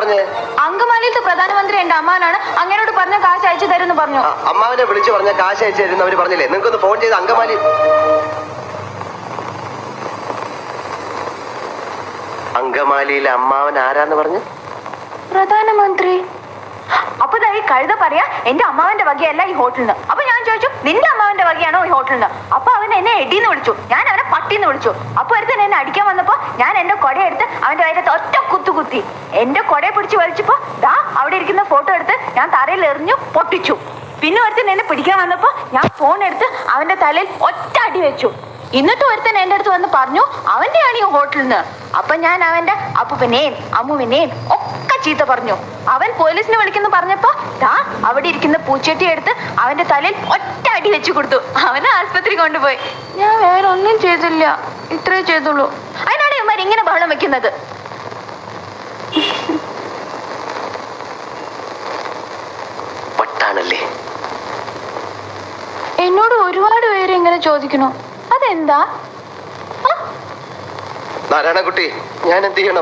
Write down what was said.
പറഞ്ഞേ? അങ്കമാലിയിലത്തെ പ്രധാനമന്ത്രി എന്റെ അമ്മാനാണ്, അങ്ങനോട് പറഞ്ഞ കാശ് അയച്ചു തരുമെന്ന് പറഞ്ഞു. അമ്മാവനെ വിളിച്ചു പറഞ്ഞ കാശ് അയച്ചു തരുന്ന അവര് പറഞ്ഞില്ലേ? നിങ്ങൾക്കൊന്ന് ഫോൺ ചെയ്ത് അങ്കമാലിയിലെ അമ്മാവൻ ആരാന്ന് പറഞ്ഞു? പ്രധാനമന്ത്രി. അപ്പൊ ഈ കഴുത പറയാ എന്റെ അമ്മാവന്റെ വകയല്ല ഈ ഹോട്ടലിന്. അപ്പൊ ഞാൻ ചോദിച്ചു നിന്റെ അമ്മാവന്റെ വകയാണോ ഈ ഹോട്ടലിന്? അപ്പൊ അവൻ എന്നെ എടീന്ന് വിളിച്ചു, ഞാൻ അവനെ പട്ടിന്ന് വിളിച്ചു. അപ്പൊ ഒരുത്തൻ എന്നെ അടിക്കാൻ വന്നപ്പോ ഞാൻ എന്റെ കൊടയെടുത്ത് അവന്റെ വയറ്റത്ത് ഒറ്റ കുത്തി. എന്റെ കൊടയെ പിടിച്ച് വലിച്ചപ്പോ ദാ അവിടെ ഇരിക്കുന്ന ഫോട്ടോ എടുത്ത് ഞാൻ തറയിൽ എറിഞ്ഞു പൊട്ടിച്ചു. പിന്നെ ഒരുത്തൻ എന്നെ പിടിക്കാൻ വന്നപ്പോ ഞാൻ ഫോൺ എടുത്ത് അവന്റെ തലയിൽ ഒറ്റ അടി വെച്ചു. എന്നിട്ട് ഒരുത്തൻ എന്റെ അടുത്ത് വന്ന് പറഞ്ഞു അവന്റെയാണ് ഈ ഹോട്ടലിന്. അപ്പൊ ഞാൻ അവന്റെ അപ്പൂപ്പനെയും അമ്മുവിനെയും ഒക്കെ ചീത്ത പറഞ്ഞു. അവൻ പോലീസിനെ വിളിക്കുന്നു പറഞ്ഞപ്പോ ദാ അവിടെ ഇരിക്കുന്ന പൂച്ചട്ടി എടുത്ത് അവന്റെ തലയിൽ ഒറ്റ അടി വെച്ചു കൊടുത്തു. അവനെ ആസ്പത്രി കൊണ്ടുപോയി. ഞാൻ വേറെ ഒന്നും ചെയ്തില്ല, ഇത്രേ ചെയ്തുള്ളൂ. അതിനാണ് ഇവന്മാർ ഇങ്ങനെ ബഹളം വെക്കുന്നത്. എന്നോട് ഒരുപാട് പേര് ഇങ്ങനെ ചോദിക്കണു, അതെന്താ? നാരായണക്കുട്ടി, ഞാൻ എന്ത് ചെയ്യണം?